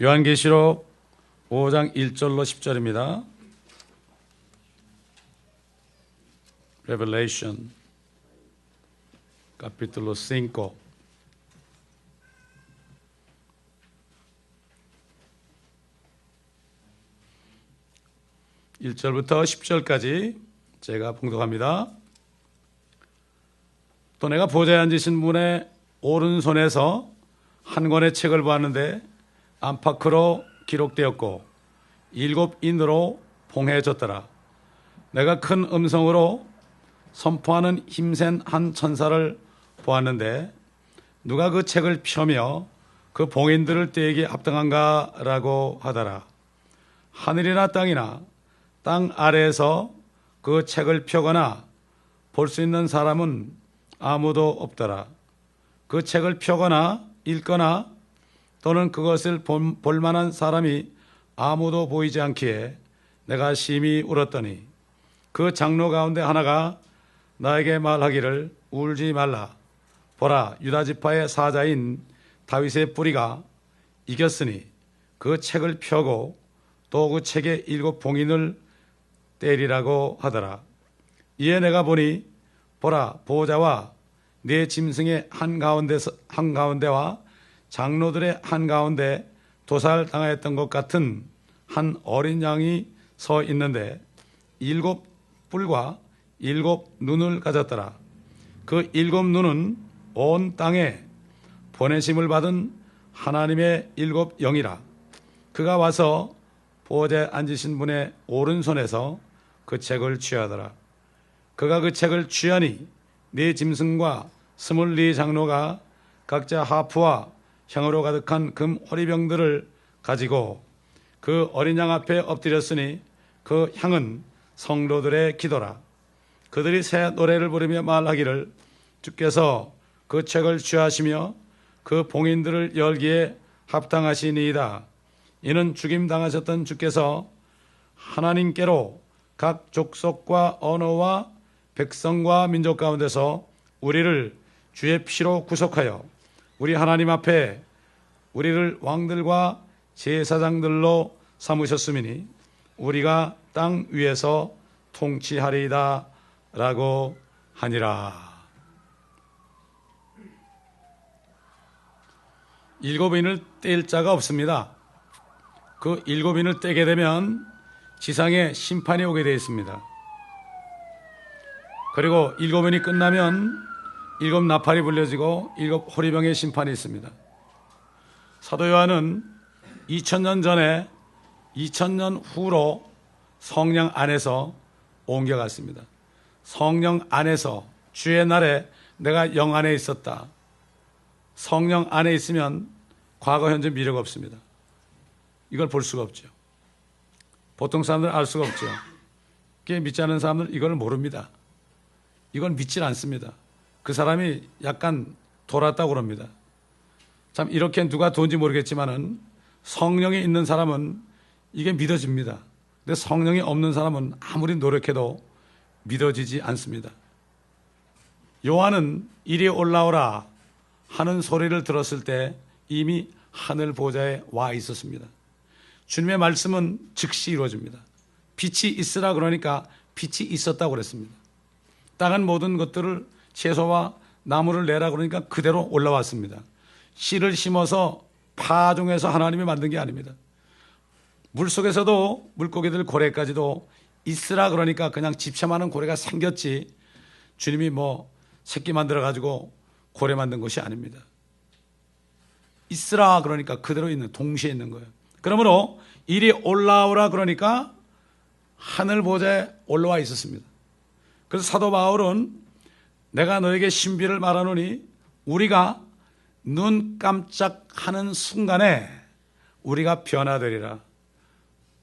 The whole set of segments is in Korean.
요한계시록 5장 1절로 10절입니다. Revelation capítulo 5. (1절부터) (10절까지) 제가 봉독합니다. 또 내가 보좌에 앉으신 분의 오른손에서 한 권의 책을 보았는데 안팎으로 기록되었고 7인으로 봉해졌더라. 내가 큰 음성으로 선포하는 힘센 한 천사를 보았는데 누가 그 책을 펴며 그 봉인들을 떼기 합당한가라고 하더라. 하늘이나 땅이나 땅 아래에서 그 책을 펴거나 볼 수 있는 사람은 아무도 없더라. 그 책을 펴거나 읽거나 또는 그것을 볼 만한 사람이 아무도 보이지 않기에 내가 심히 울었더니 그 장로 가운데 하나가 나에게 말하기를 울지 말라. 보라, 유다 지파의 사자인 다윗의 뿌리가 이겼으니 그 책을 펴고 또 그 책의 7 봉인을 때리라고 하더라. 이에 내가 보니 보라, 보호자와 네 짐승의 한가운데와 장로들의 한가운데 도살당하였던 것 같은 한 어린 양이 서 있는데 7 뿔과 7 눈을 가졌더라. 그 7 눈은 온 땅에 보내심을 받은 하나님의 7 영이라. 그가 와서 보호자에 앉으신 분의 오른손에서 그 책을 취하더라. 그가 그 책을 취하니 네 짐승과 24 장로가 각자 하프와 향으로 가득한 금 호리병들을 가지고 그 어린 양 앞에 엎드렸으니 그 향은 성도들의 기도라. 그들이 새 노래를 부르며 말하기를 주께서 그 책을 취하시며 그 봉인들을 열기에 합당하시니이다. 이는 죽임당하셨던 주께서 하나님께로 각 족속과 언어와 백성과 민족 가운데서 우리를 주의 피로 구속하여 우리 하나님 앞에 우리를 왕들과 제사장들로 삼으셨음이니 우리가 땅 위에서 통치하리이다 라고 하니라. 7인을 뗄 자가 없습니다. 그 7인을 떼게 되면 지상에 심판이 오게 되어 있습니다. 그리고 7인이 끝나면 7 나팔이 불려지고 7 호리병의 심판이 있습니다. 사도 요한은 2000년 전에 2000년 후로 성령 안에서 옮겨갔습니다. 성령 안에서 주의 날에 내가 영 안에 있었다. 성령 안에 있으면 과거, 현재, 미래가 없습니다. 이걸 볼 수가 없죠. 보통 사람들은 알 수가 없죠. 믿지 않는 사람들은 이걸 모릅니다. 이건 믿질 않습니다. 그 사람이 약간 돌았다고 그럽니다. 참 이렇게 누가 돈지 모르겠지만은 성령이 있는 사람은 이게 믿어집니다. 근데 성령이 없는 사람은 아무리 노력해도 믿어지지 않습니다. 요한은 이리 올라오라 하는 소리를 들었을 때 이미 하늘 보좌에 와 있었습니다. 주님의 말씀은 즉시 이루어집니다. 빛이 있으라 그러니까 빛이 있었다고 그랬습니다. 땅은 모든 것들을 채소와 나무를 내라 그러니까 그대로 올라왔습니다. 씨를 심어서 파종해서 하나님이 만든 게 아닙니다. 물속에서도 물고기들 고래까지도 있으라 그러니까 그냥 집착하는 고래가 생겼지 주님이 새끼 만들어 가지고 고래 만든 것이 아닙니다. 있으라 그러니까 그대로 있는, 동시에 있는 거예요. 그러므로 이리 올라오라 그러니까 하늘 보좌에 올라와 있었습니다. 그래서 사도 바울은 내가 너에게 신비를 말하노니 우리가 눈 깜짝하는 순간에 우리가 변화되리라.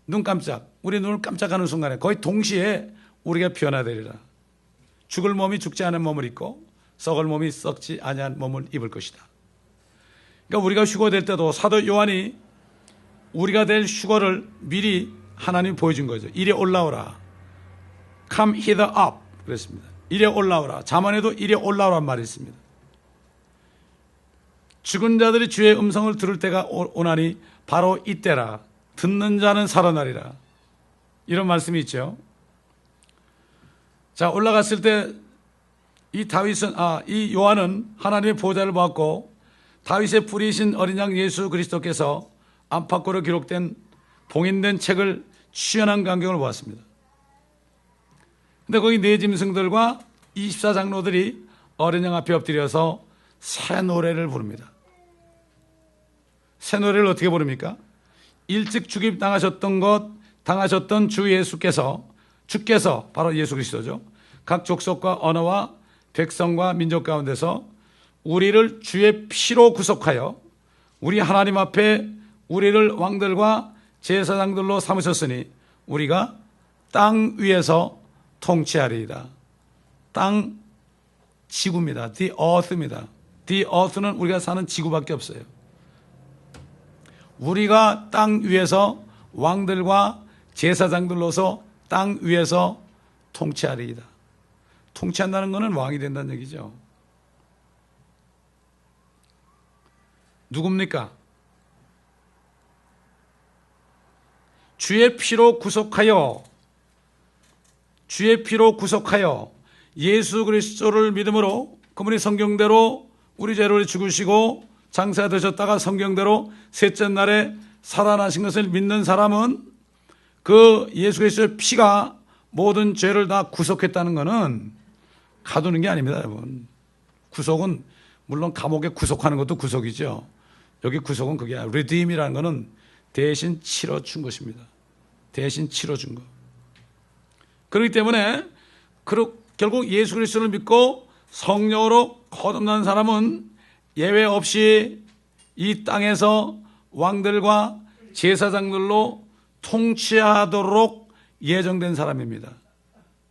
눈 깜짝, 우리 눈을 깜짝하는 순간에 거의 동시에 우리가 변화되리라. 죽을 몸이 죽지 않은 몸을 입고 썩을 몸이 썩지 아니한 몸을 입을 것이다. 그러니까 우리가 휴거될 때도 사도 요한이 우리가 될 휴거를 미리 하나님이 보여준 거죠. 이리 올라오라. Come hither up 그랬습니다. 이리 올라오라. 잠언에도 이리 올라오란 말이 있습니다. 죽은 자들이 주의 음성을 들을 때가 오나니 바로 이때라. 듣는 자는 살아나리라. 이런 말씀이 있죠. 자, 올라갔을 때 이 요한은 하나님의 보좌를 보았고 다윗의 뿌리신 어린 양 예수 그리스도께서 안팎으로 기록된 봉인된 책을 취현한 광경을 보았습니다. 근데 거기 네 짐승들과 24장로들이 어린 양 앞에 엎드려서 새 노래를 부릅니다. 새 노래를 어떻게 부릅니까? 일찍 죽임 당하셨던 주께서 바로 예수 그리스도죠. 각 족속과 언어와 백성과 민족 가운데서 우리를 주의 피로 구속하여 우리 하나님 앞에 우리를 왕들과 제사장들로 삼으셨으니 우리가 땅 위에서 통치하리이다. 땅, 지구입니다. The earth입니다. The earth는 우리가 사는 지구밖에 없어요. 우리가 땅 위에서 왕들과 제사장들로서 땅 위에서 통치하리이다. 통치한다는 것은 왕이 된다는 얘기죠. 누굽니까? 주의 피로 구속하여 예수 그리스도를 믿음으로 그분이 성경대로 우리 죄를 죽으시고 장사되셨다가 성경대로 셋째 날에 살아나신 것을 믿는 사람은 그 예수 그리스도의 피가 모든 죄를 다 구속했다는 것은 가두는 게 아닙니다, 여러분. 구속은 물론 감옥에 구속하는 것도 구속이죠. 여기 구속은 그게 아니라 redeem이라는 것은 대신 치러준 것입니다. 대신 치러준 것. 그렇기 때문에 결국 예수 그리스도를 믿고 성령으로 거듭난 사람은 예외 없이 이 땅에서 왕들과 제사장들로 통치하도록 예정된 사람입니다.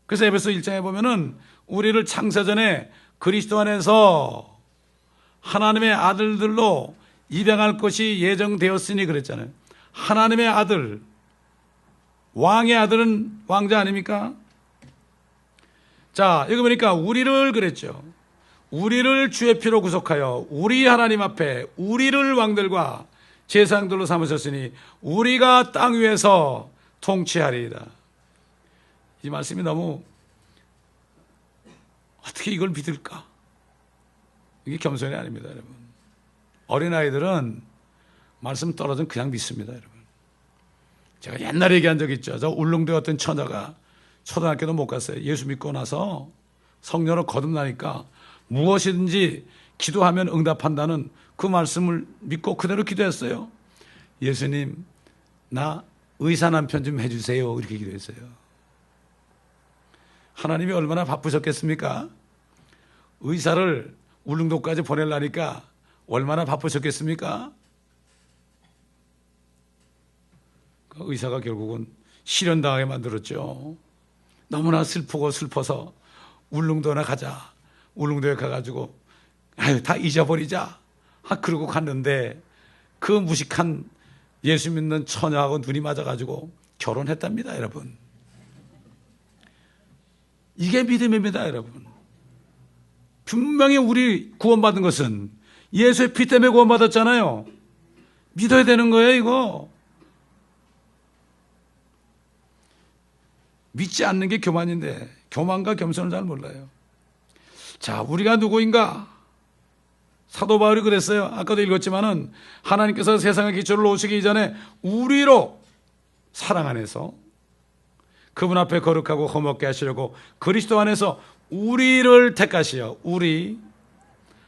그래서 에베소 1장에 보면은 우리를 창세전에 그리스도 안에서 하나님의 아들들로 입양할 것이 예정되었으니 그랬잖아요. 하나님의 아들, 왕의 아들은 왕자 아닙니까? 자, 여기 보니까 우리를 그랬죠. 우리를 주의 피로 구속하여 우리 하나님 앞에 우리를 왕들과 제사장들로 삼으셨으니 우리가 땅 위에서 통치하리이다. 이 말씀이 너무 어떻게 이걸 믿을까? 이게 겸손이 아닙니다, 여러분. 어린아이들은 말씀 떨어지면 그냥 믿습니다, 여러분. 제가 옛날에 얘기한 적 있죠. 저 울릉도에 어떤 처녀가 초등학교도 못 갔어요. 예수 믿고 나서 성령으로 거듭나니까 무엇이든지 기도하면 응답한다는 그 말씀을 믿고 그대로 기도했어요. 예수님, 나 의사 남편 좀 해주세요. 이렇게 기도했어요. 하나님이 얼마나 바쁘셨겠습니까? 의사를 울릉도까지 보내려니까 얼마나 바쁘셨겠습니까? 그 의사가 결국은 실현당하게 만들었죠. 너무나 슬퍼서 울릉도나 가자. 울릉도에 가가지고 다 잊어버리자. 그러고 갔는데 그 무식한 예수 믿는 처녀하고 눈이 맞아가지고 결혼했답니다, 여러분. 이게 믿음입니다, 여러분. 분명히 우리 구원받은 것은 예수의 피 때문에 구원받았잖아요. 믿어야 되는 거예요, 이거. 믿지 않는 게 교만인데 교만과 겸손을 잘 몰라요. 자, 우리가 누구인가? 사도 바울이 그랬어요. 아까도 읽었지만은 하나님께서 세상의 기초를 놓으시기 이전에 우리로 사랑 안에서 그분 앞에 거룩하고 험없게 하시려고 그리스도 안에서 우리를 택하시어 우리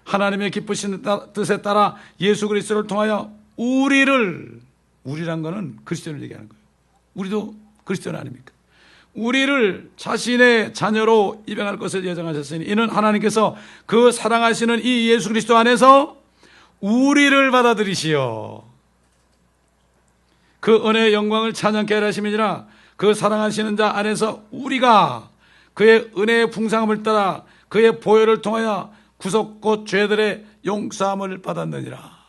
하나님의 기쁘신 뜻에 따라 예수 그리스도를 통하여 우리란 거는 그리스도를 얘기하는 거예요. 우리도 그리스도는 아닙니까? 우리를 자신의 자녀로 입양할 것을 예정하셨으니 이는 하나님께서 그 사랑하시는 이 예수 그리스도 안에서 우리를 받아들이시어 그 은혜의 영광을 찬양케 하려 하심이니라. 그 사랑하시는 자 안에서 우리가 그의 은혜의 풍성함을 따라 그의 보혈을 통하여 구속 곧 죄들의 용서함을 받았느니라.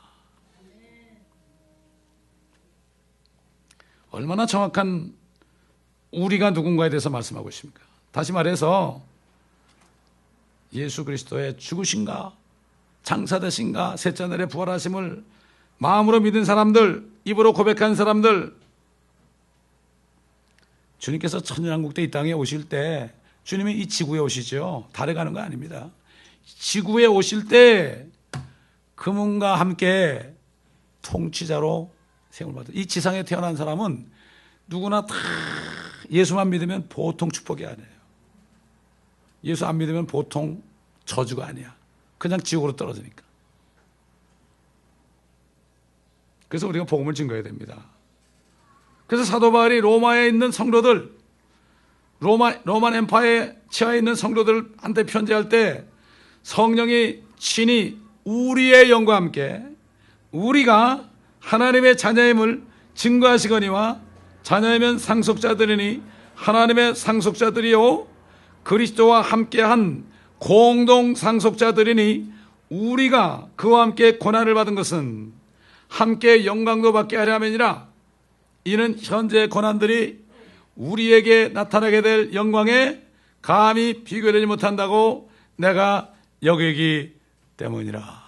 얼마나 정확한 우리가 누군가에 대해서 말씀하고 있습니까? 다시 말해서 예수 그리스도의 죽으신가 장사되신가 셋째 날에 부활하심을 마음으로 믿은 사람들, 입으로 고백한 사람들, 주님께서 천년왕국때 이 땅에 오실 때 주님이 이 지구에 오시죠. 달에 가는 거 아닙니다. 지구에 오실 때 그분과 함께 통치자로 세움을 받아. 이 지상에 태어난 사람은 누구나 다 예수만 믿으면 보통 축복이 아니에요. 예수 안 믿으면 보통 저주가 아니야. 그냥 지옥으로 떨어지니까. 그래서 우리가 복음을 증거해야 됩니다. 그래서 사도 바울이 로마에 있는 성도들, 로만 엠파이어에 치하에 있는 성도들한테 편지할 때 성령이 친히 우리의 영과 함께 우리가 하나님의 자녀임을 증거하시거니와 자녀이면 상속자들이니 하나님의 상속자들이요 그리스도와 함께한 공동 상속자들이니 우리가 그와 함께 고난을 받은 것은 함께 영광도 받게 하려 함이니라. 이는 현재 고난들이 우리에게 나타나게 될 영광에 감히 비교되지 못한다고 내가 여기기 때문이라.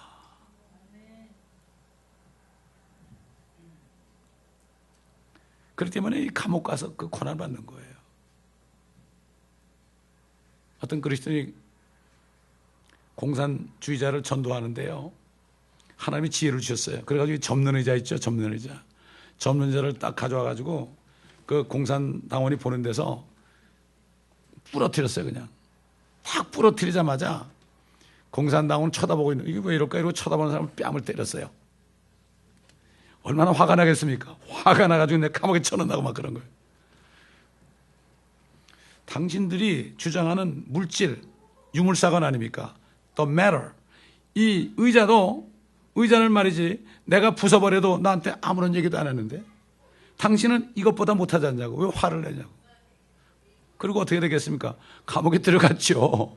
그렇기 때문에 이 감옥 가서 그 고난 받는 거예요. 어떤 그리스도인이 공산주의자를 전도하는데요, 하나님이 지혜를 주셨어요. 그래가지고 접는 의자 있죠, 접는 의자. 접는 의자를 딱 가져와가지고 그 공산당원이 보는 데서 부러뜨렸어요. 그냥 딱 부러뜨리자마자 공산당원 쳐다보고 있는, 이게 왜 이럴까 이러고 쳐다보는 사람은 뺨을 때렸어요. 얼마나 화가 나겠습니까? 화가 나가지고 내 감옥에 쳐넣는다고 막 그런 거예요. 당신들이 주장하는 물질, 유물사관 아닙니까? The matter. 이 의자는 말이지 내가 부숴버려도 나한테 아무런 얘기도 안 했는데 당신은 이것보다 못하지 않냐고. 왜 화를 내냐고. 그리고 어떻게 되겠습니까? 감옥에 들어갔죠.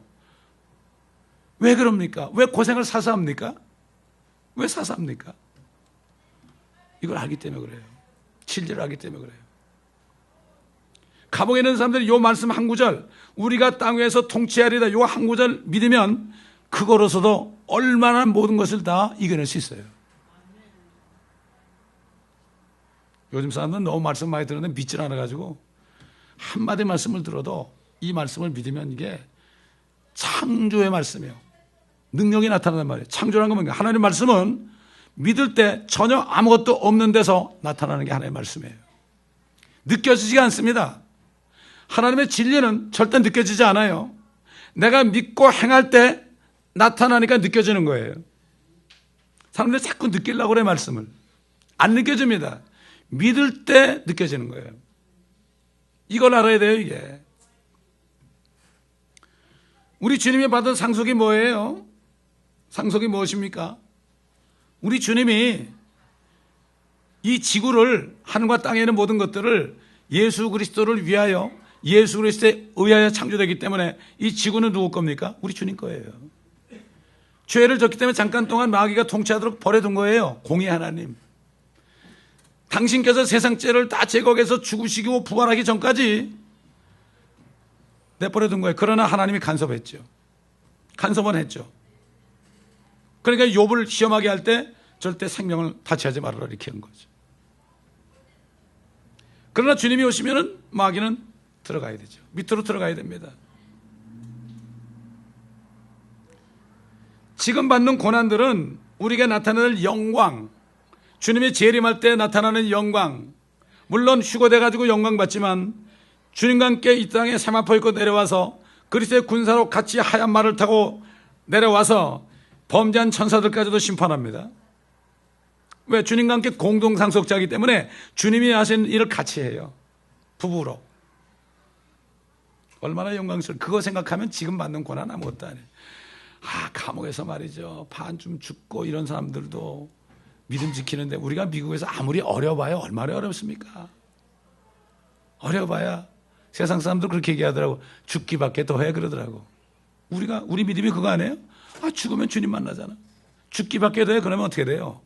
왜 그럽니까? 왜 고생을 사서 합니까? 왜 사서 합니까? 이걸 알기 때문에 그래요. 진리를 알기 때문에 그래요. 감옥에 있는 사람들이 요 말씀 한 구절, 우리가 땅 위에서 통치하리다, 요 한 구절 믿으면 그거로서도 얼마나 모든 것을 다 이겨낼 수 있어요. 요즘 사람들은 너무 말씀 많이 들었는데 믿질 않아가지고 한마디 말씀을 들어도 이 말씀을 믿으면 이게 창조의 말씀이에요. 능력이 나타난단 말이에요. 창조라는 건 뭔가? 하나님의 말씀은 믿을 때 전혀 아무것도 없는 데서 나타나는 게 하나님의 말씀이에요. 느껴지지가 않습니다. 하나님의 진리는 절대 느껴지지 않아요. 내가 믿고 행할 때 나타나니까 느껴지는 거예요. 사람들이 자꾸 느끼려고 그래, 말씀을. 안 느껴집니다. 믿을 때 느껴지는 거예요. 이걸 알아야 돼요, 이게. 우리 주님이 받은 상속이 뭐예요? 상속이 무엇입니까? 우리 주님이 이 지구를, 하늘과 땅에 있는 모든 것들을 예수 그리스도를 위하여, 예수 그리스도에 의하여 창조되기 때문에 이 지구는 누구 겁니까? 우리 주님 거예요. 죄를 졌기 때문에 잠깐 동안 마귀가 통치하도록 버려둔 거예요. 공의 하나님. 당신께서 세상 죄를 다 제거해서 죽으시고 부활하기 전까지 내버려둔 거예요. 그러나 하나님이 간섭했죠. 간섭은 했죠. 그러니까 욥을 시험하게 할 때 절대 생명을 다치하지 말아라 이렇게 한 거죠. 그러나 주님이 오시면은 마귀는 들어가야 되죠. 밑으로 들어가야 됩니다. 지금 받는 고난들은 우리에게 나타나는 영광, 주님이 재림할 때 나타나는 영광, 물론 휴거돼 가지고 영광 받지만 주님과 함께 이 땅에 세마포 입고 내려와서 그리스도의 군사로 같이 하얀 말을 타고 내려와서 범죄한 천사들까지도 심판합니다. 왜? 주님과 함께 공동상속자이기 때문에 주님이 하신 일을 같이 해요. 부부로. 얼마나 영광스러워. 그거 생각하면 지금 받는 고난 아무것도 아니에요. 감옥에서 말이죠, 반쯤 죽고 이런 사람들도 믿음 지키는데 우리가 미국에서 아무리 어려봐야 얼마나 어렵습니까? 어려봐야 세상 사람들 그렇게 얘기하더라고. 죽기밖에 더해 그러더라고. 우리 믿음이 그거 아니에요? 죽으면 주님 만나잖아. 죽기밖에 더해 그러면 어떻게 돼요?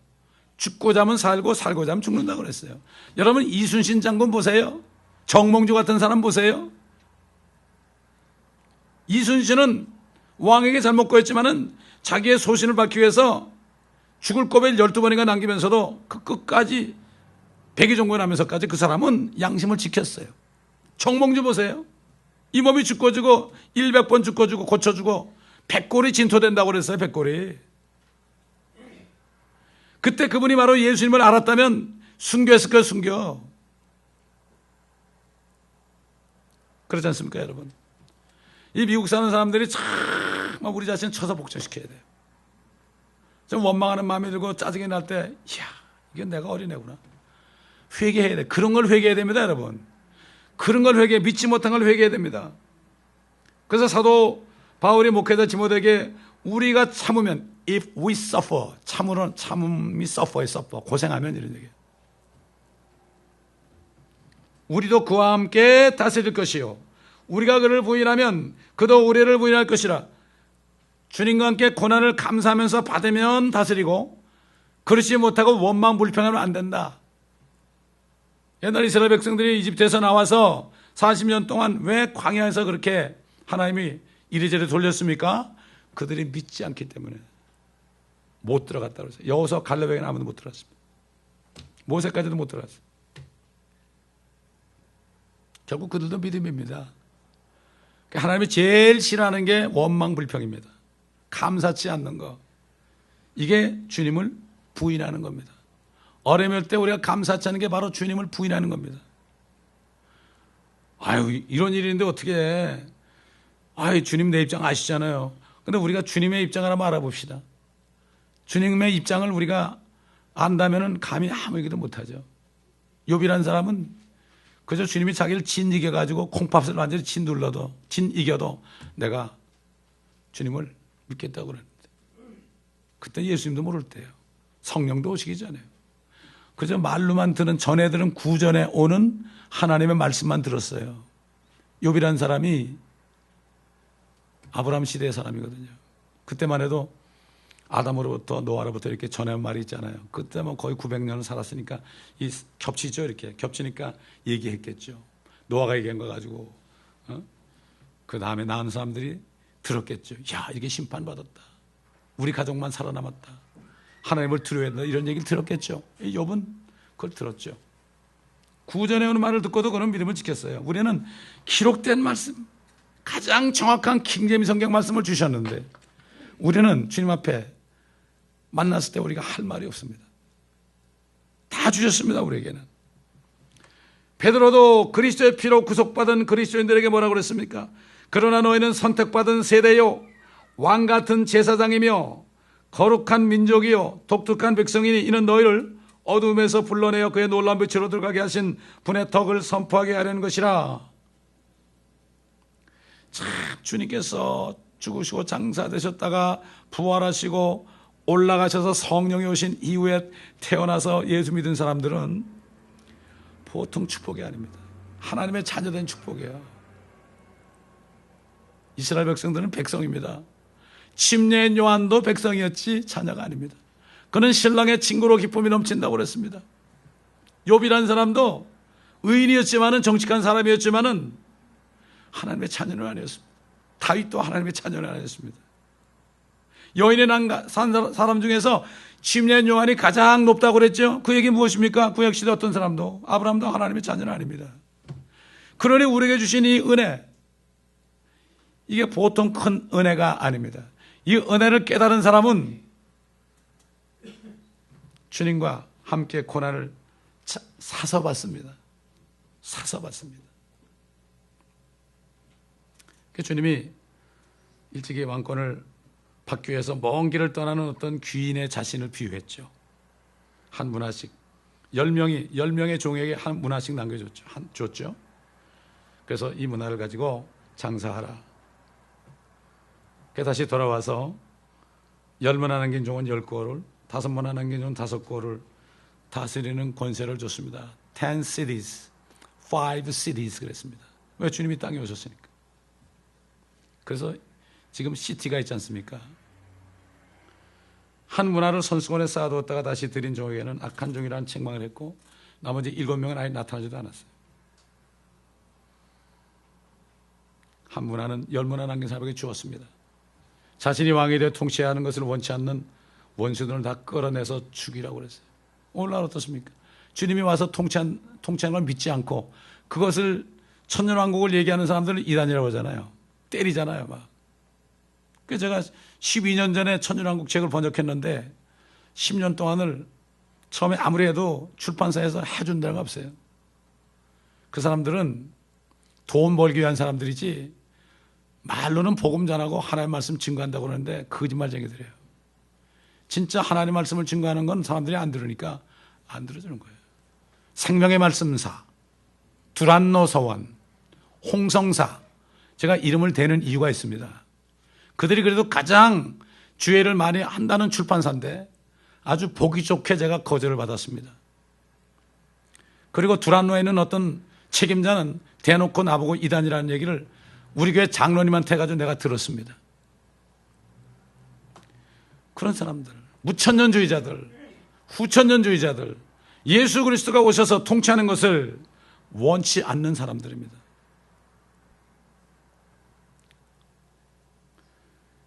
죽고자 하면 살고 살고자 하면 죽는다고 그랬어요. 여러분 이순신 장군 보세요. 정몽주 같은 사람 보세요. 이순신은 왕에게 잘못 구했지만은 자기의 소신을 밝히기 위해서 죽을 고비를 12번인가 남기면서도 그 끝까지 백의종군하면서까지 그 사람은 양심을 지켰어요. 정몽주 보세요. 이 몸이 죽어주고 100번 죽어주고 고쳐주고 100골이 진토된다고 그랬어요. 100골이. 그때 그분이 바로 예수님을 알았다면 순교했을 거예요. 순교. 그렇지 않습니까 여러분? 이 미국 사는 사람들이 참 우리 자신을 쳐서 복종시켜야 돼요. 좀 원망하는 마음이 들고 짜증이 날 때 이야 이게 내가 어린애구나. 회개해야 돼. 그런 걸 회개해야 됩니다 여러분. 그런 걸 회개해. 믿지 못한 걸 회개해야 됩니다. 그래서 사도 바울이 목회자 디모데에게 우리가 참으면 if we suffer 참음이 suffer에 suffer 고생하면 이런 얘기예요. 우리도 그와 함께 다스릴 것이요 우리가 그를 부인하면 그도 우리를 부인할 것이라. 주님과 함께 고난을 감사하면서 받으면 다스리고 그렇지 못하고 원망 불평하면 안 된다. 옛날 이스라엘 백성들이 이집트에서 나와서 40년 동안 왜 광야에서 그렇게 하나님이 이리저리 돌렸습니까? 그들이 믿지 않기 때문에 못 들어갔다고 그랬어요. 여호수아 갈렙에게는 아무도 못 들어갔습니다. 모세까지도 못 들어갔어요. 결국 그들도 믿음입니다. 하나님이 제일 싫어하는 게 원망 불평입니다. 감사치 않는 거. 이게 주님을 부인하는 겁니다. 어려울 때 우리가 감사치 않은 게 바로 주님을 부인하는 겁니다. 아유 이런 일인데 어떻게 해. 아유 주님 내 입장 아시잖아요. 근데 우리가 주님의 입장을 한번 알아봅시다. 주님의 입장을 우리가 안다면 감히 아무 얘기도 못하죠. 욥이라는 사람은 그저 주님이 자기를 진 이겨가지고 콩팥을 완전히 진 눌러도 진 이겨도 내가 주님을 믿겠다고 그랬는데 그때 예수님도 모를 때예요. 성령도 오시기 전에요. 그저 말로만 듣는 전에들은 구전에 오는 하나님의 말씀만 들었어요. 욥이라는 사람이 아브라함 시대의 사람이거든요. 그때만 해도 아담으로부터 노아로부터 이렇게 전해온 말이 있잖아요. 그때 뭐 거의 900년을 살았으니까 이 겹치죠. 이렇게 겹치니까 얘기했겠죠. 노아가 얘기한 거 가지고 그 다음에 낳은 사람들이 들었겠죠. 야 이게 심판받았다. 우리 가족만 살아남았다. 하나님을 두려워해야 된다. 이런 얘기를 들었겠죠. 욥은 그걸 들었죠. 구전에 오는 말을 듣고도 그런 믿음을 지켰어요. 우리는 기록된 말씀 가장 정확한 킹제임스 성경 말씀을 주셨는데 우리는 주님 앞에 만났을 때 우리가 할 말이 없습니다. 다 주셨습니다. 우리에게는. 베드로도 그리스도의 피로 구속받은 그리스도인들에게 뭐라고 그랬습니까? 그러나 너희는 선택받은 세대요 왕같은 제사장이며 거룩한 민족이요 독특한 백성이니 이는 너희를 어둠에서 불러내어 그의 놀라운 빛으로 들어가게 하신 분의 덕을 선포하게 하려는 것이라. 참 주님께서 죽으시고 장사되셨다가 부활하시고 올라가셔서 성령이 오신 이후에 태어나서 예수 믿은 사람들은 보통 축복이 아닙니다. 하나님의 자녀된 축복이에요. 이스라엘 백성들은 백성입니다. 침례인 요한도 백성이었지 자녀가 아닙니다. 그는 신랑의 친구로 기쁨이 넘친다고 그랬습니다. 욥이라는 사람도 의인이었지만은 정직한 사람이었지만은 하나님의 자녀는 아니었습니다. 다윗도 하나님의 자녀는 아니었습니다. 여인의 난 사람 중에서 침례인 요한이 가장 높다고 그랬죠. 그 얘기 무엇입니까? 구약시대 어떤 사람도 아브라함도 하나님의 자녀는 아닙니다. 그러니 우리에게 주신 이 은혜 이게 보통 큰 은혜가 아닙니다. 이 은혜를 깨달은 사람은 주님과 함께 고난을 사서 받습니다. 사서 받습니다. 주님이 일찍이 왕권을 받기 위해서 먼 길을 떠나는 어떤 귀인의 자신을 비유했죠. 한 문화씩 10명의 종에게 한 문화씩 줬죠. 그래서 이 문화를 가지고 장사하라. 다시 돌아와서 10문화 남긴 종은 10고를 5문화 남긴 종은 5고를 다스리는 권세를 줬습니다. 10 cities, 5 cities 그랬습니다. 왜? 주님이 땅에 오셨으니까. 그래서 지금 시티가 있지 않습니까? 한 문화를 손수건에 쌓아두었다가 다시 드린 종에게는 악한 종이라는 책망을 했고 나머지 7명은 아예 나타나지도 않았어요. 한 문화는 10문화 남긴 사람에게 주었습니다. 자신이 왕이 되어 통치해야 하는 것을 원치 않는 원수들을 다 끌어내서 죽이라고 그랬어요. 오늘날 어떻습니까? 주님이 와서 통치하는 걸 믿지 않고 그것을 천년왕국을 얘기하는 사람들을 이단이라고 하잖아요. 때리잖아요, 막. 그래서 제가 12년 전에 천년왕국 책을 번역했는데 10년 동안을 처음에 아무리 해도 출판사에서 해준 데가 없어요. 그 사람들은 돈 벌기 위한 사람들이지 말로는 복음 전하고 하나님의 말씀 증거한다고 그러는데 거짓말쟁이들이에요. 진짜 하나님의 말씀을 증거하는 건 사람들이 안 들으니까 안 들어주는 거예요. 생명의 말씀사, 두란노 서원, 홍성사, 제가 이름을 대는 이유가 있습니다. 그들이 그래도 가장 주의를 많이 한다는 출판사인데 아주 보기 좋게 제가 거절을 받았습니다. 그리고 두란노에 있는 어떤 책임자는 대놓고 나보고 이단이라는 얘기를 우리 교회 장로님한테 해가지고 내가 들었습니다. 그런 사람들, 무천년주의자들, 후천년주의자들, 예수 그리스도가 오셔서 통치하는 것을 원치 않는 사람들입니다.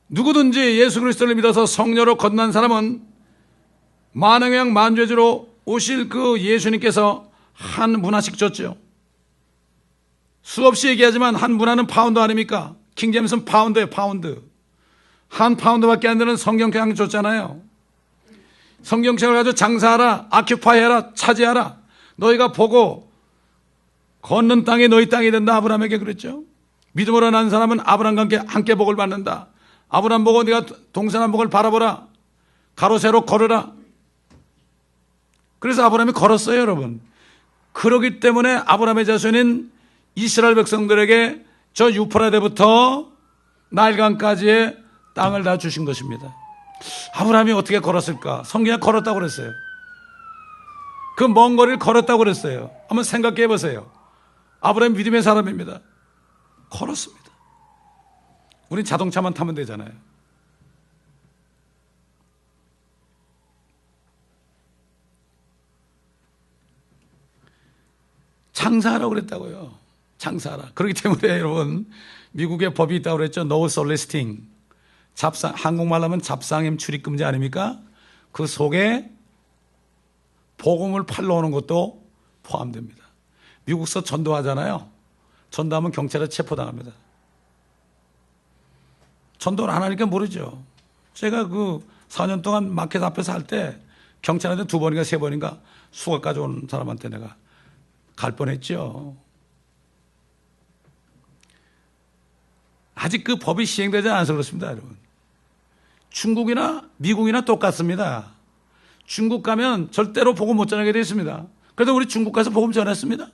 누구든지 예수 그리스도를 믿어서 성녀로 거듭난 사람은 만왕의 만죄주로 오실 그 예수님께서 한 문화씩 줬죠. 수없이 얘기하지만 한 문화는 파운드 아닙니까? 킹제임스는 파운드예요, 파운드. 한 파운드밖에 안 되는 성경책을 줬잖아요. 성경책을 가지고 장사하라, 아큐파이하라, 차지하라. 너희가 보고 걷는 땅이 너희 땅이 된다. 아브라함에게 그랬죠. 믿음으로 난 사람은 아브라함과 함께 복을 받는다. 아브라함 보고 네가 동산한 복을 바라보라. 가로 세로 걸으라. 그래서 아브라함이 걸었어요, 여러분. 그러기 때문에 아브라함의 자손인 이스라엘 백성들에게 저 유프라데부터 나일강까지의 땅을 다 주신 것입니다. 아브라함이 어떻게 걸었을까? 성경에 걸었다고 그랬어요. 그 먼 거리를 걸었다고 그랬어요. 한번 생각해 보세요. 아브라함이 믿음의 사람입니다. 걸었습니다. 우린 자동차만 타면 되잖아요. 장사하라고 그랬다고요. 장사하라. 그렇기 때문에 여러분, 미국의 법이 있다고 그랬죠. No soliciting. 한국말로 하면 잡상임 출입금지 아닙니까? 그 속에 복음을 팔러 오는 것도 포함됩니다. 미국서 전도하잖아요. 전도하면 경찰에 체포당합니다. 전도를 안 하니까 모르죠. 제가 그 4년 동안 마켓 앞에서 할 때 경찰한테 2번인가 3번인가 수갑 가져온 사람한테 내가 갈 뻔했죠. 아직 그 법이 시행되지 않아서 그렇습니다, 여러분. 중국이나 미국이나 똑같습니다. 중국 가면 절대로 복음 못 전하게 되어 있습니다. 그래도 우리 중국 가서 복음 전했습니다.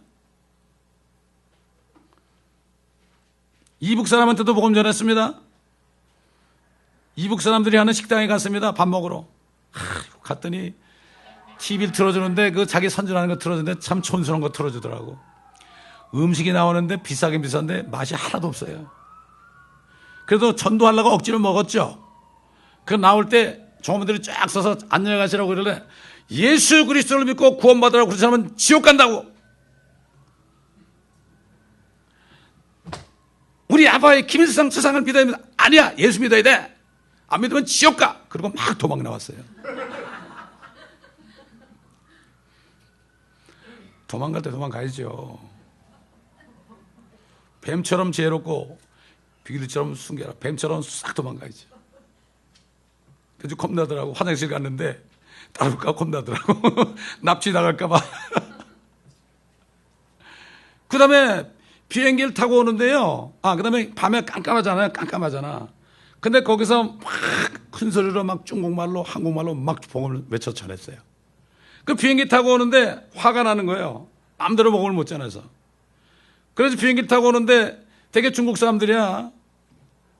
이북 사람한테도 복음 전했습니다. 이북 사람들이 하는 식당에 갔습니다. 밥 먹으러. 갔더니 TV를 틀어주는데 그 자기 선전하는 거 틀어주는데 참 촌스러운 거 틀어주더라고. 음식이 나오는데 비싸긴 비싼데 맛이 하나도 없어요. 그래도 전도하려고 억지로 먹었죠. 그 나올 때 종업원들이 쫙 서서 안녕히 가시라고 그러길래 예수 그리스도를 믿고 구원받으라고 그런 사람은 지옥 간다고. 우리 아바의 김일성 수상을 믿어야 됩니다. 아니야, 예수 믿어야 돼. 안 믿으면 지옥 가. 그리고 막 도망 나왔어요. 도망갈 때 도망가야죠. 뱀처럼 지혜롭고 비둘기처럼 순결하. 뱀처럼 싹 도망가야죠. 그래서 겁나더라고. 화장실 갔는데 따를까 겁나더라고. 납치 나갈까 봐. 그 다음에 비행기를 타고 오는데요. 그 다음에 밤에 깜깜하잖아요. 깜깜하잖아. 근데 거기서 막 큰 소리로 막 중국말로 한국말로 막 복음을 외쳐 전했어요. 그 비행기 타고 오는데 화가 나는 거예요. 마음대로 복음을 못 전해서. 그래서 비행기 타고 오는데 되게 중국 사람들이야.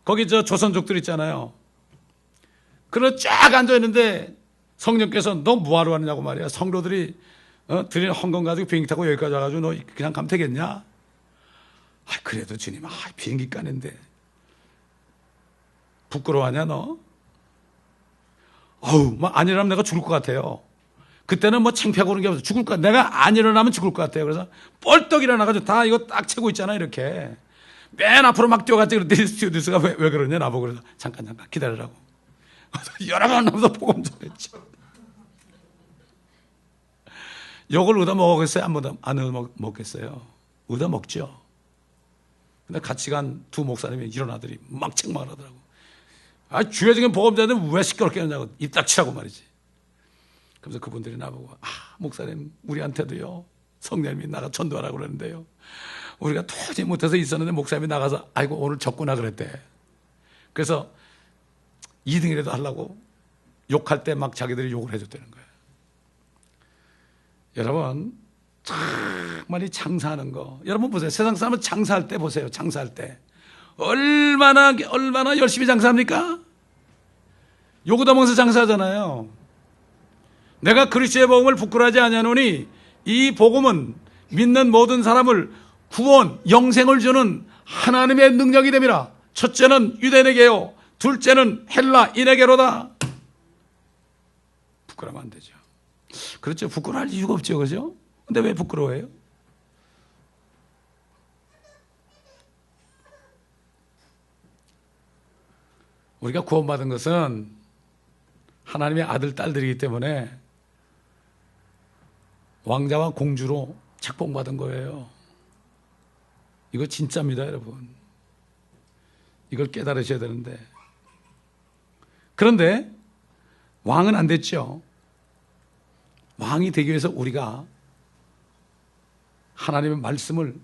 거기 저 조선족들 있잖아요. 그래서 쫙 앉아있는데 성령께서 너 뭐하러 왔냐고 말이야. 성도들이 드린 헌금 가지고 비행기 타고 여기까지 와가지고 너 그냥 가면 되겠냐? 그래도 주님, 비행기 까는데 부끄러워하냐 너? 막 안 일어나면 내가 죽을 것 같아요. 그때는 뭐 창피하고 그런 게 없어. 죽을 것 같아. 내가 안 일어나면 죽을 것 같아요. 그래서 뻘떡 일어나가지고 다 이거 딱 채고 있잖아, 이렇게. 맨 앞으로 막 뛰어갔지. 그랬더니 스튜어디스가 왜 그러냐, 나보고. 그래서 잠깐 기다리라고. 여러 번 하면서 복음 전했죠. 욕을 얻어 먹었어요? 안 얻어 먹겠어요? 얻어 먹죠. 근데 같이 간 두 목사님이 이런 아들이 막 책망을 하더라고. 아, 주의 중에 복음자는 왜 시끄럽게 하냐고 입 닥치라고 말이지. 그래서 그분들이 나보고, 목사님, 우리한테도요, 성령님이 나가 전도하라고 그러는데요, 우리가 도저히 못해서 있었는데 목사님이 나가서 아이고 오늘 적구나 그랬대. 그래서 2등이라도 하려고 욕할 때 막 자기들이 욕을 해줬다는 거예요. 여러분, 정말 이 장사하는 거, 여러분 보세요. 세상 사람은 장사할 때 보세요. 장사할 때 얼마나 열심히 장사합니까? 욕 얻어먹어서 장사하잖아요. 내가 그리스도의 복음을 부끄러워하지 아니하노니 이 복음은 믿는 모든 사람을 구원, 영생을 주는 하나님의 능력이 됨이라. 첫째는 유대인에게요, 둘째는 헬라인에게로다. 부끄러우면 안 되죠. 그렇죠. 부끄러워할 이유가 없죠. 그죠? 근데 왜 부끄러워해요? 우리가 구원받은 것은 하나님의 아들, 딸들이기 때문에 왕자와 공주로 책봉받은 거예요. 이거 진짜입니다, 여러분. 이걸 깨달으셔야 되는데. 그런데 왕은 안 됐죠. 왕이 되기 위해서 우리가 하나님의 말씀을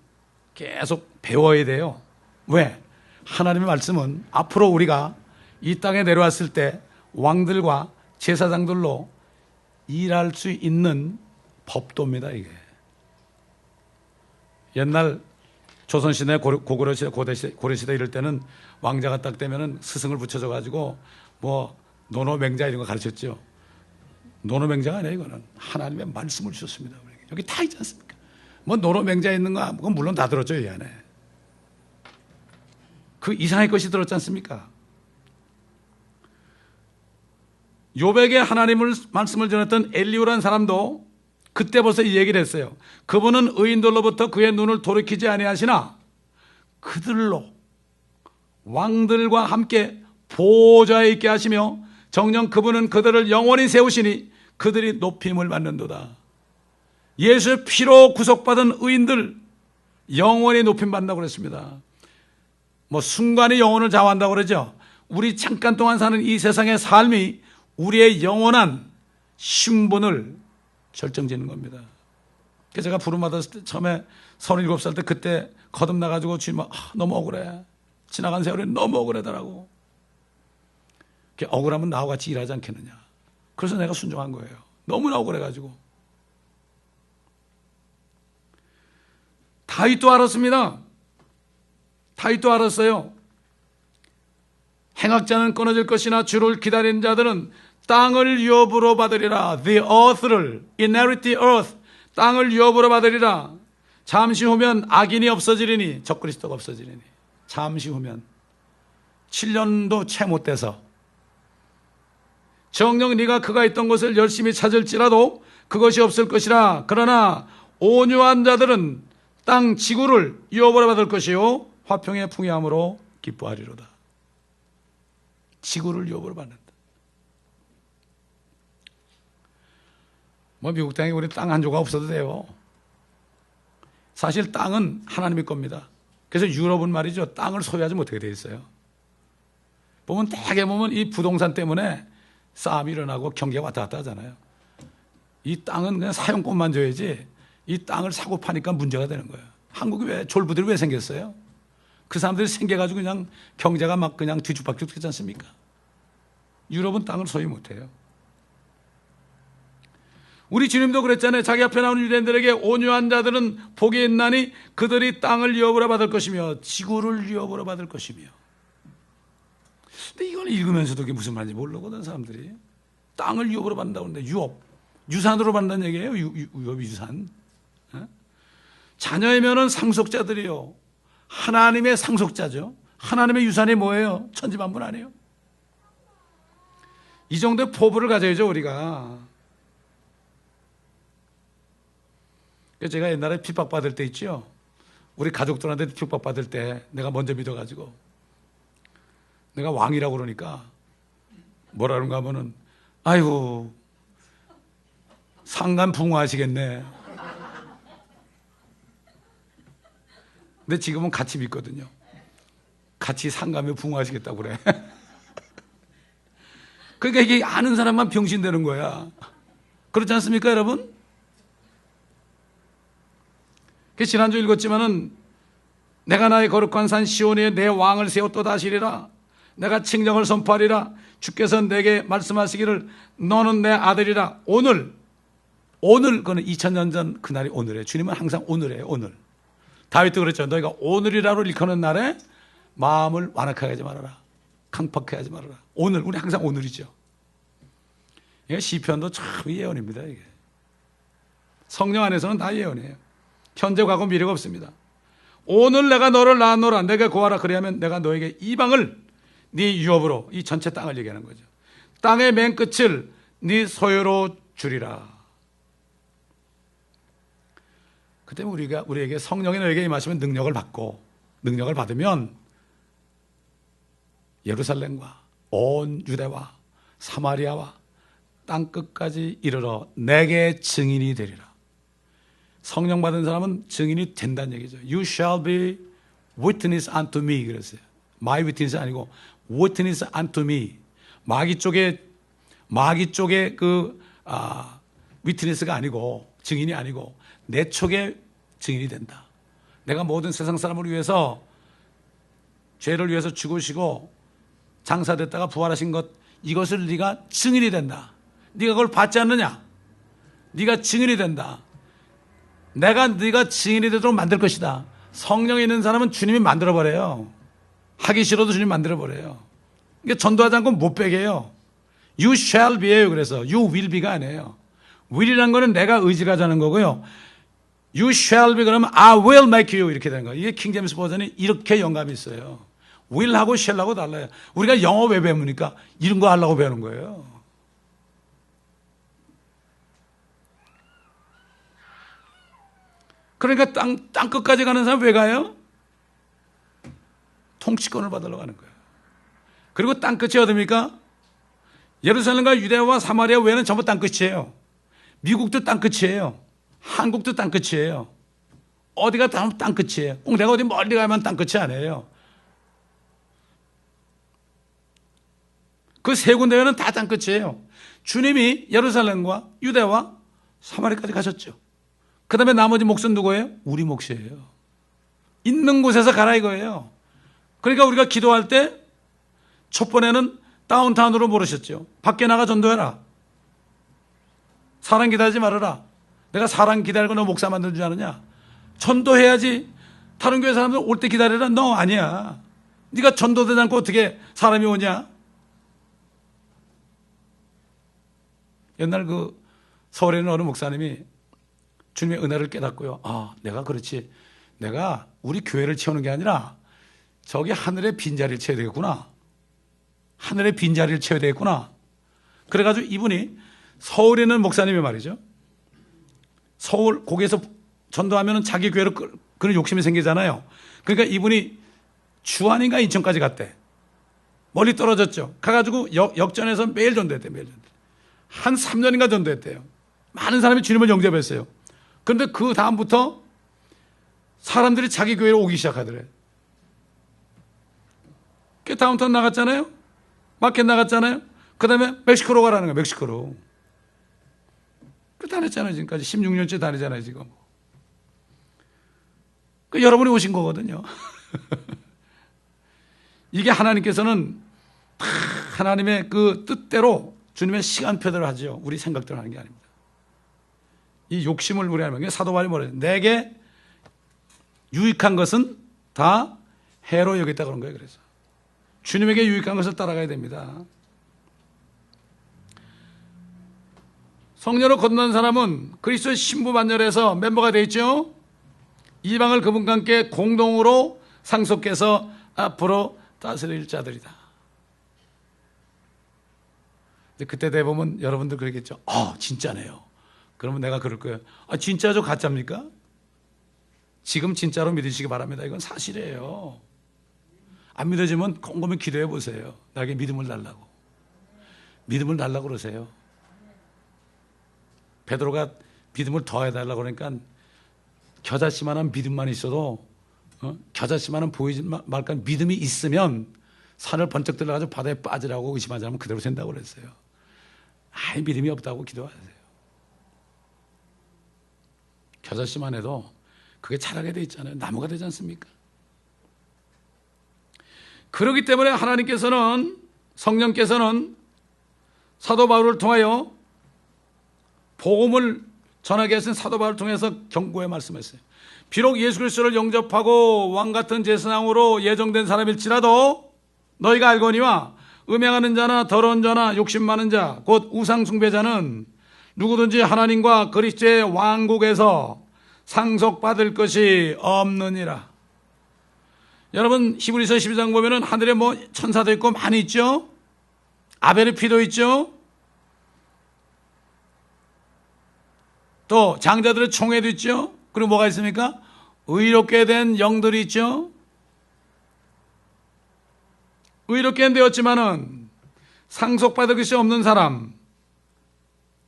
계속 배워야 돼요. 왜? 하나님의 말씀은 앞으로 우리가 이 땅에 내려왔을 때 왕들과 제사장들로 일할 수 있는 법도입니다, 이게. 옛날 조선시대, 고구려시대, 고려시대 이럴 때는 왕자가 딱 되면은 스승을 붙여줘가지고 뭐 노노맹자 이런 거 가르쳤죠. 노노맹자가 아니에요, 이거는. 하나님의 말씀을 주셨습니다. 여기 다 있지 않습니까? 뭐 노노맹자 있는 거, 그건 물론 다 들었죠, 이 안에. 그 이상의 것이 들었지 않습니까? 요백에 하나님을 말씀을 전했던 엘리후라는 사람도 그때 벌써 이 얘기를 했어요. 그분은 의인들로부터 그의 눈을 돌이키지 아니하시나 그들로 왕들과 함께 보좌에 있게 하시며 정녕 그분은 그들을 영원히 세우시니 그들이 높임을 받는도다. 예수의 피로 구속받은 의인들 영원히 높임 받는다고 그랬습니다. 뭐 순간이 영혼을 좌우한다고 그러죠. 우리 잠깐 동안 사는 이 세상의 삶이 우리의 영원한 신분을 결정짓는 겁니다. 그래서 제가 부름 받았을 때 처음에 37살 때 그때 거듭나가지고 주님, 너무 억울해. 지나간 세월이 너무 억울하더라고. 억울하면 나와 같이 일하지 않겠느냐. 그래서 내가 순종한 거예요. 너무나 억울해가지고. 다윗도 알았습니다. 다윗도 알았어요. 행악자는 끊어질 것이나 주를 기다리는 자들은 땅을 유업으로 받으리라. The earth를, inherit the earth, 땅을 유업으로 받으리라. 잠시 후면 악인이 없어지리니, 적그리스도가 없어지리니. 잠시 후면 7년도 채 못 돼서 정녕 네가 그가 있던 곳을 열심히 찾을지라도 그것이 없을 것이라. 그러나 온유한 자들은 땅 지구를 유업으로 받을 것이요 화평의 풍요함으로 기뻐하리로다. 지구를 유업으로 받는다. 뭐 미국 땅에 우리 땅 한 조각 없어도 돼요. 사실 땅은 하나님의 겁니다. 그래서 유럽은 말이죠, 땅을 소유하지 못하게 돼 있어요. 보면 대개 보면 이 부동산 때문에 싸움이 일어나고 경기가 왔다 갔다 하잖아요. 이 땅은 그냥 사용권만 줘야지 이 땅을 사고 파니까 문제가 되는 거예요. 한국이 왜 졸부들이 왜 생겼어요? 그 사람들이 생겨가지고 그냥 경제가 막 그냥 뒤죽박죽 되지 않습니까? 유럽은 땅을 소유 못해요. 우리 주님도 그랬잖아요. 자기 앞에 나오는 유대인들에게 온유한 자들은 복이 있나니 그들이 땅을 유업으로 받을 것이며 지구를 유업으로 받을 것이며. 근데 이걸 읽으면서도 그게 무슨 말인지 모르거든 사람들이. 땅을 유업으로 받는다고 하는데 유업, 유산으로 받는다는 얘기예요. 유업이 유산. 자녀이면은 상속자들이요. 하나님의 상속자죠. 하나님의 유산이 뭐예요? 천지만물 아니에요? 이 정도의 포부를 가져야죠 우리가. 제가 옛날에 핍박받을 때 있죠. 우리 가족들한테 핍박받을 때 내가 먼저 믿어가지고 내가 왕이라고 그러니까 뭐라 그런가 하면은 아이고 상간 붕어하시겠네. 근데 지금은 같이 믿거든요. 같이 상감에 붕어하시겠다고 그래. 그러니까 이게 아는 사람만 병신되는 거야. 그렇지 않습니까, 여러분? 지난주 읽었지만은 내가 나의 거룩한 산 시온에 내 왕을 세워 또 다시리라. 내가 칭령을 선포하리라. 주께서 내게 말씀하시기를 너는 내 아들이라. 오늘 그는 2000년 전 그날이 오늘이에요. 주님은 항상 오늘이에요. 오늘. 다윗도 그랬죠. 너희가 오늘이라로 일컫는 날에 마음을 완악하게 하지 말아라. 강팍하게 하지 말아라. 오늘, 우리 항상 오늘이죠. 이게 시편도 참 예언입니다. 이게 성령 안에서는 다 예언이에요. 현재, 과거, 미래가 없습니다. 오늘 내가 너를 낳았노라. 내가 구하라. 그리하면 내가 너에게 이방을 네 유업으로, 이 전체 땅을 얘기하는 거죠. 땅의 맨 끝을 네 소유로 주리라. 그 때문에 우리에게 성령이 너에게 임하시면 능력을 받고, 능력을 받으면 예루살렘과 온 유대와 사마리아와 땅 끝까지 이르러 내게 증인이 되리라. 성령 받은 사람은 증인이 된다는 얘기죠. You shall be witness unto me 그랬어요. My witness 아니고 witness unto me. 마귀 쪽에 witness가 아니고, 증인이 아니고 내 쪽에 증인이 된다. 내가 모든 세상 사람을 위해서, 죄를 위해서 죽으시고 장사됐다가 부활하신 것, 이것을 네가 증인이 된다. 네가 그걸 받지 않느냐? 네가 증인이 된다. 네가 증인이 되도록 만들 것이다. 성령이 있는 사람은 주님이 만들어버려요. 하기 싫어도 주님이 만들어버려요. 그러니까 전도하지 않고 못 빼게 해요. You shall be예요. 그래서 you will be가 아니에요. will이라는 거는 내가 의지하자는 거고요. You shall be 그러면 I will make you 이렇게 되는 거예요. 이게 킹제임스 버전이 이렇게 영감이 있어요. will하고 shall하고 달라요. 우리가 영어 왜 배웁니까? 이런 거 하려고 배우는 거예요. 그러니까 땅 끝까지 가는 사람 왜 가요? 통치권을 받으러 가는 거예요. 그리고 땅 끝이 어딥니까? 예루살렘과 유대와 사마리아 외에는 전부 땅 끝이에요. 미국도 땅 끝이에요. 한국도 땅 끝이에요. 어디가 다 땅 끝이에요. 꼭 내가 어디 멀리 가면 땅 끝이 아니에요. 그 세 군데는 다 땅 끝이에요. 주님이 예루살렘과 유대와 사마리아까지 가셨죠. 그 다음에 나머지 몫은 누구예요? 우리 몫이에요. 있는 곳에서 가라 이거예요. 그러니까 우리가 기도할 때 첫 번에는 다운타운으로 모르셨죠. 밖에 나가 전도해라. 사람 기다리지 말아라. 내가 사람 기다리고 너 목사 만들 줄 아느냐? 전도해야지. 다른 교회 사람들 올 때 기다려라. 너 아니야. 네가 전도되지 않고 어떻게 사람이 오냐? 옛날 서울에 있는 어느 목사님이 주님의 은혜를 깨닫고요. 내가 그렇지. 내가 우리 교회를 채우는 게 아니라 저기 하늘의 빈자리를 채워야 되겠구나. 하늘의 빈자리를 채워야 되겠구나. 그래가지고 이분이 서울에 있는 목사님이 말이죠. 서울 거기에서 전도하면 자기 교회로 그런 욕심이 생기잖아요. 그러니까 이분이 주안인가 인천까지 갔대. 멀리 떨어졌죠. 가가지고 역전해서 매일 전도했대. 매일 전도. 한 3년인가 전도했대요. 많은 사람이 주님을 영접했어요. 그런데 그 다음부터 사람들이 자기 교회로 오기 시작하더래. 다운타운 나갔잖아요. 마켓 나갔잖아요. 그 다음에 멕시코로 가라는 거예요. 멕시코로. 그 다녔잖아요. 지금까지 16년째 다니잖아요. 지금. 여러분이 오신 거거든요. 이게 하나님께서는 다 하나님의 그 뜻대로 주님의 시간표대로 하죠. 우리 생각대로 하는 게 아닙니다. 이 욕심을 우리 하면 사도 바울이 뭐래요? 내게 유익한 것은 다 해로 여겼다 그런 거예요. 그래서 주님에게 유익한 것을 따라가야 됩니다. 성령으로 거듭난 사람은 그리스도의 신부 반열에서 멤버가 되어 있죠. 이방을 그분과 함께 공동으로 상속해서 앞으로 다스릴 자들이다. 그때 대보면 여러분들 그러겠죠. 진짜네요. 그러면 내가 그럴 거예요. 진짜죠? 가짜입니까? 지금 진짜로 믿으시기 바랍니다. 이건 사실이에요. 안 믿어지면 곰곰이 기도해 보세요. 나에게 믿음을 달라고. 믿음을 달라고 그러세요. 베드로가 믿음을 더해달라고 그러니까 겨자씨만한 믿음만 있어도 겨자씨만한 보이지 말까 믿음이 있으면 산을 번쩍 들어가지고 바다에 빠지라고 의심하지 않으면 그대로 된다고 그랬어요. 아예 믿음이 없다고 기도하세요. 겨자씨만 해도 그게 자라게 돼 있잖아요. 나무가 되지 않습니까? 그렇기 때문에 하나님께서는, 성령께서는 사도 바울을 통하여 복음을 전하게 하신 사도 바울을 통해서 경고에 말씀했어요. 비록 예수 그리스도를 영접하고 왕같은 제사장으로 예정된 사람일지라도 너희가 알거니와 음행하는 자나 더러운 자나 욕심 많은 자 곧 우상 숭배자는 누구든지 하나님과 그리스도의 왕국에서 상속받을 것이 없느니라. 여러분 히브리서 12장 보면은 하늘에 뭐 천사도 있고 많이 있죠. 아벨의 피도 있죠. 또 장자들의 총회도 있죠. 그리고 뭐가 있습니까? 의롭게 된 영들이 있죠. 의롭게 되었지만은 상속받을 것이 없는 사람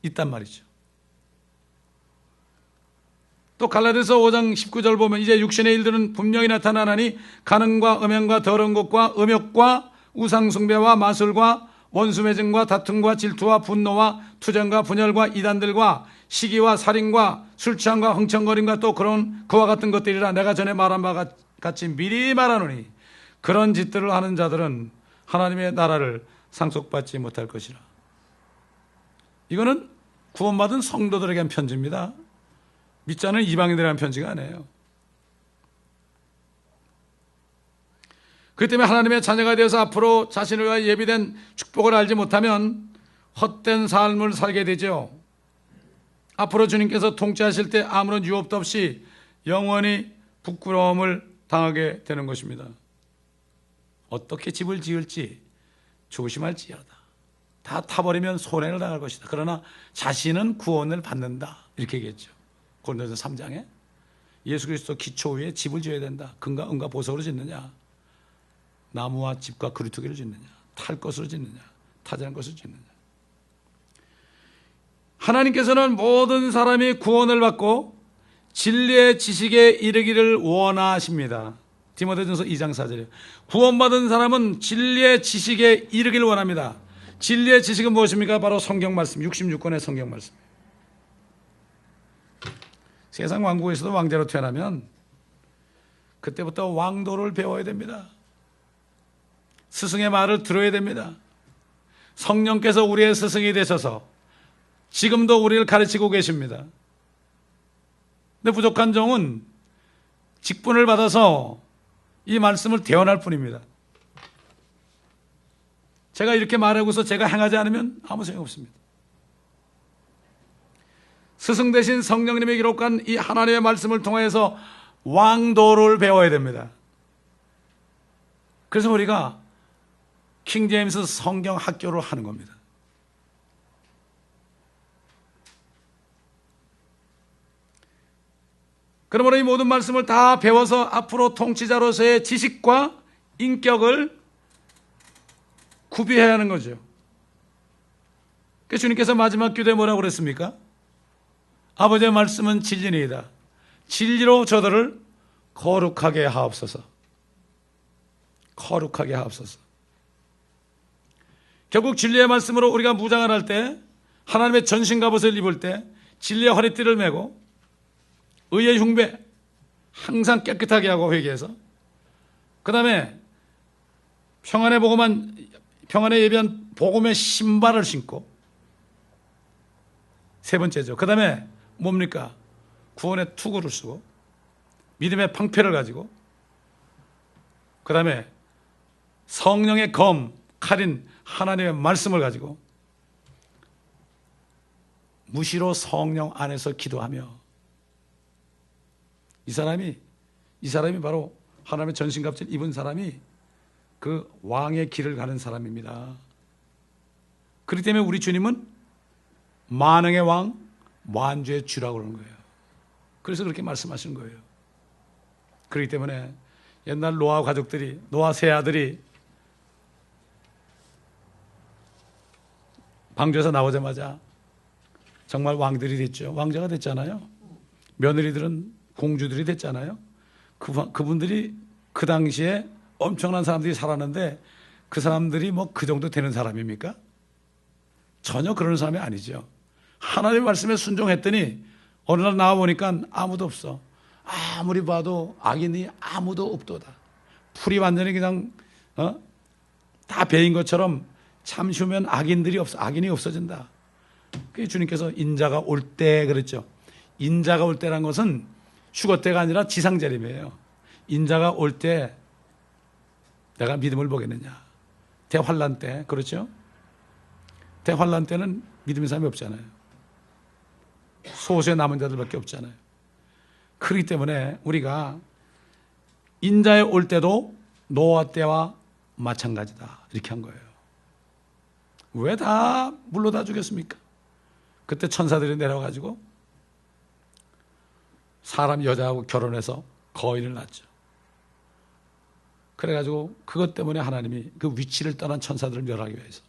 있단 말이죠. 또 갈라디아서 5장 19절 보면 이제 육신의 일들은 분명히 나타나나니 간음과 음행과 더러운 것과 음욕과 우상숭배와 마술과 원수매증과 다툼과 질투와 분노와 투정과 분열과 이단들과 시기와 살인과 술취함과 흥청거림과 또 그와 같은 것들이라. 내가 전에 말한 바 같이 미리 말하노니 그런 짓들을 하는 자들은 하나님의 나라를 상속받지 못할 것이라. 이거는 구원받은 성도들에게 한 편지입니다. 믿지 않는 이방인들에게 한 편지가 아니에요. 그렇기 때문에 하나님의 자녀가 되어서 앞으로 자신을 위하여 예비된 축복을 알지 못하면 헛된 삶을 살게 되죠. 앞으로 주님께서 통치하실 때 아무런 유업도 없이 영원히 부끄러움을 당하게 되는 것입니다. 어떻게 집을 지을지 조심할지어다. 다 타버리면 손해를 당할 것이다. 그러나 자신은 구원을 받는다. 이렇게 얘기했죠. 고린도서 3장에 예수 그리스도 기초 위에 집을 지어야 된다. 금과 은과 보석으로 짓느냐, 나무와 집과 그루터기를 짓느냐, 탈 것으로 짓느냐, 타지 않을 것으로 짓느냐. 하나님께서는 모든 사람이 구원을 받고 진리의 지식에 이르기를 원하십니다. 디모데전서 2장 4절이에요. 구원받은 사람은 진리의 지식에 이르기를 원합니다. 진리의 지식은 무엇입니까? 바로 성경 말씀, 66권의 성경 말씀. 세상 왕국에서도 왕자로 태어나면 그때부터 왕도를 배워야 됩니다. 스승의 말을 들어야 됩니다. 성령께서 우리의 스승이 되셔서 지금도 우리를 가르치고 계십니다. 근데 부족한 종은 직분을 받아서 이 말씀을 대언할 뿐입니다. 제가 이렇게 말하고서 제가 행하지 않으면 아무 소용 없습니다. 스승 대신 성령님이 기록한 이 하나님의 말씀을 통해서 왕도를 배워야 됩니다. 그래서 우리가 킹제임스 성경 학교를 하는 겁니다. 그러므로 이 모든 말씀을 다 배워서 앞으로 통치자로서의 지식과 인격을 구비해야 하는 거죠. 그래서 주님께서 마지막 기도에 뭐라고 그랬습니까? 아버지의 말씀은 진리니이다. 진리로 저들을 거룩하게 하옵소서. 거룩하게 하옵소서. 결국 진리의 말씀으로 우리가 무장을 할 때, 하나님의 전신갑옷을 입을 때 진리의 허리띠를 메고 의의 흉배 항상 깨끗하게 하고 회개해서, 그 다음에 평안에 예비한 복음의 신발을 신고, 세 번째죠. 그 다음에 뭡니까? 구원의 투구를 쓰고 믿음의 방패를 가지고, 그 다음에 성령의 검, 칼인 하나님의 말씀을 가지고 무시로 성령 안에서 기도하며, 이 사람이 바로 하나님의 전신갑주를 입은 사람이 그 왕의 길을 가는 사람입니다. 그렇기 때문에 우리 주님은 만왕의 왕, 만주의 주라고 그러는 거예요. 그래서 그렇게 말씀하신 거예요. 그렇기 때문에 옛날 노아 가족들이, 노아 세 아들이 방주에서 나오자마자 정말 왕들이 됐죠. 왕자가 됐잖아요. 며느리들은 공주들이 됐잖아요. 그분들이 그 당시에 엄청난 사람들이 살았는데 그 사람들이 뭐 그 정도 되는 사람입니까? 전혀 그런 사람이 아니죠. 하나님의 말씀에 순종했더니 어느 날 나와보니까 아무도 없어. 아무리 봐도 악인이 아무도 없도다. 풀이 완전히 그냥 다 베인 것처럼 잠시 후면 악인이 없어진다. 그게 주님께서 인자가 올 때 그랬죠. 인자가 올 때란 것은 휴거 때가 아니라 지상재림이에요. 인자가 올 때 내가 믿음을 보겠느냐. 대환란 때, 그렇죠? 대환란 때는 믿음의 사람이 없잖아요. 소수의 남은 자들밖에 없잖아요. 그렇기 때문에 우리가 인자에 올 때도 노아 때와 마찬가지다. 이렇게 한 거예요. 왜 다 물로 죽였습니까? 그때 천사들이 내려가지고 사람 여자하고 결혼해서 거인을 낳죠. 그래가지고 그것 때문에 하나님이 그 위치를 떠난 천사들을 멸하기 위해서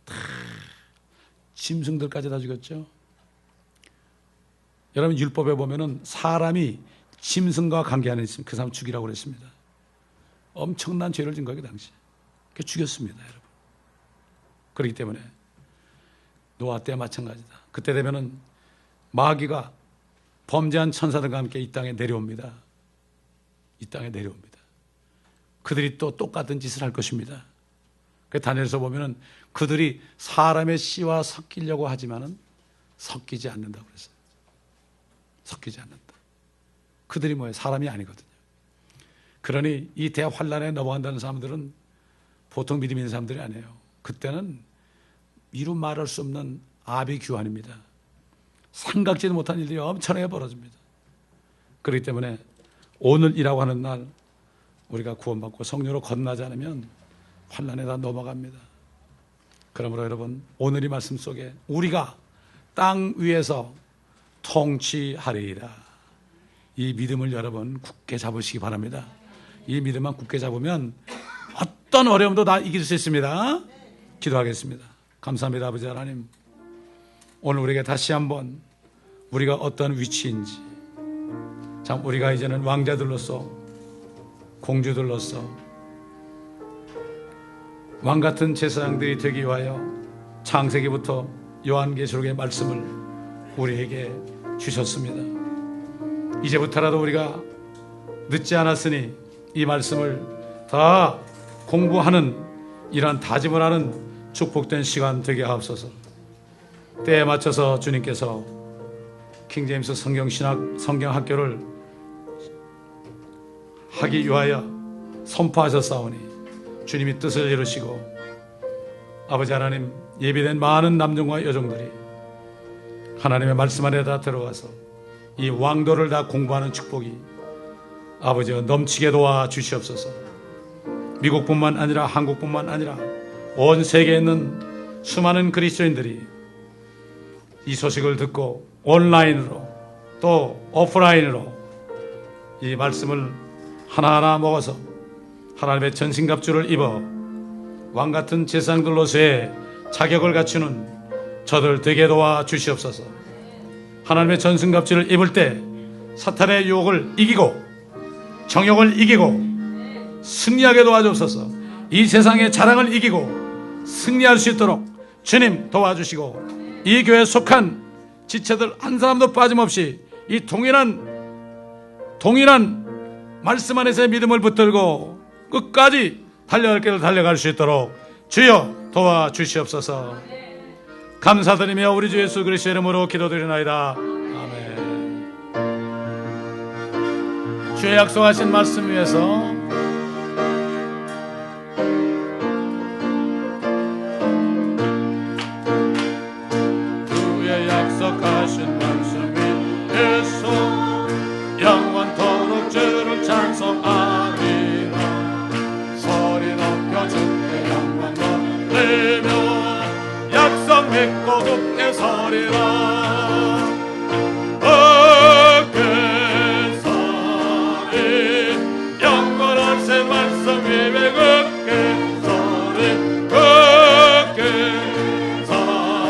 다 짐승들까지 다 죽였죠. 여러분 율법에 보면은 사람이 짐승과 관계하는 있으면 그 사람 죽이라고 그랬습니다. 엄청난 죄를 진 거예요, 그 당시. 그 죽였습니다, 여러분. 그렇기 때문에 노아 때와 마찬가지다. 그때 되면은 마귀가 범죄한 천사들과 함께 이 땅에 내려옵니다. 이 땅에 내려옵니다. 그들이 또 똑같은 짓을 할 것입니다. 그 다니엘서 보면은 그들이 사람의 씨와 섞이려고 하지만은 섞이지 않는다고 그랬어요. 섞이지 않는다. 그들이 뭐예요? 사람이 아니거든요. 그러니 이 대환란에 넘어간다는 사람들은 보통 믿음 있는 사람들이 아니에요. 그때는 이루 말할 수 없는 아비규환입니다. 생각지도 못한 일들이 엄청나게 벌어집니다. 그렇기 때문에 오늘이라고 하는 날 우리가 구원받고 성령으로 거듭나지 않으면 환란에 다 넘어갑니다. 그러므로 여러분 오늘 이 말씀 속에 우리가 땅 위에서 통치하리이다. 이 믿음을 여러분 굳게 잡으시기 바랍니다. 이 믿음만 굳게 잡으면 어떤 어려움도 다 이길 수 있습니다. 기도하겠습니다. 감사합니다. 아버지 하나님, 오늘 우리에게 다시 한번 우리가 어떤 위치인지, 참 우리가 이제는 왕자들로서 공주들로서 왕같은 제사장들이 되기 위하여 창세기부터 요한계시록의 말씀을 우리에게 주셨습니다. 이제부터라도 우리가 늦지 않았으니 이 말씀을 다 공부하는 이러한 다짐을 하는 축복된 시간 되게 하옵소서. 때에 맞춰서 주님께서 킹제임스 성경학교를 하기 위하여 선포하셨사오니 주님이 뜻을 이루시고 아버지 하나님 예비된 많은 남종과 여종들이 하나님의 말씀 안에 다 들어가서 이 왕도를 다 공부하는 축복이 아버지가 넘치게 도와 주시옵소서. 미국뿐만 아니라 한국뿐만 아니라 온 세계에 있는 수많은 그리스도인들이 이 소식을 듣고 온라인으로 또 오프라인으로 이 말씀을 하나하나 먹어서 하나님의 전신갑주를 입어 왕같은 제사장들로서의 자격을 갖추는 저들 되게 도와 주시옵소서. 하나님의 전신갑주를 입을 때 사탄의 유혹을 이기고 정욕을 이기고 승리하게 도와주옵소서. 이 세상의 자랑을 이기고 승리할 수 있도록 주님 도와주시고 이 교회에 속한 지체들 한 사람도 빠짐없이 이 동일한 말씀 안에서의 믿음을 붙들고 끝까지 달려갈 길을 달려갈 수 있도록 주여 도와주시옵소서. 감사드리며 우리 주 예수 그리스도의 이름으로 기도드리나이다. 아멘. 주의 약속하신 말씀 위에서 주의 약속하신 말씀 위에서 영원토록 주를 찬송하리라. 소리 높여 주께 영광 돌리며 약속 믿고 굳게 서리라. 굳게 서리 영원하신 말씀 위에 굳게 서리 굳게 서리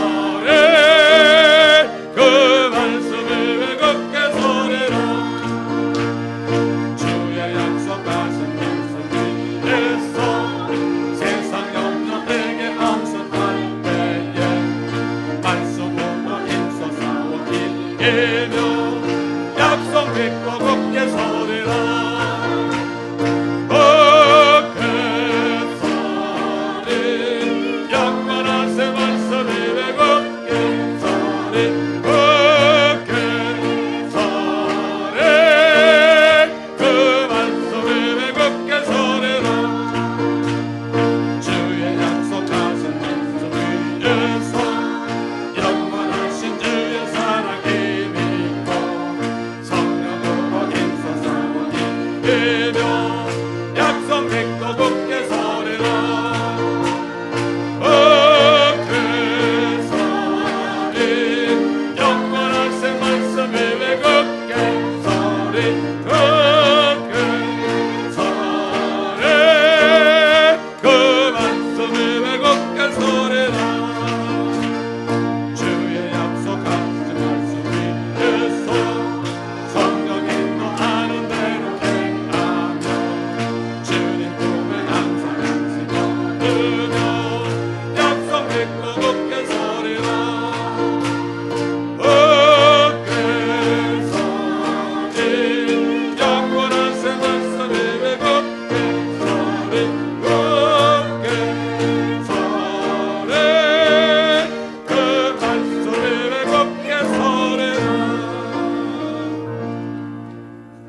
굳게 서리라. 약속 믿고 굳게 서리라. 굳게 서리 영원하신 말씀 위에 굳게 서리. 굳게 서리 그 말씀 위에 굳게 서리라. 주의 약속하신 말씀 위에서 성령 인도하는 대로 약속 믿고 굳게 서리라. 굳게 서리 영원하신 말씀 위에 굳게 서리.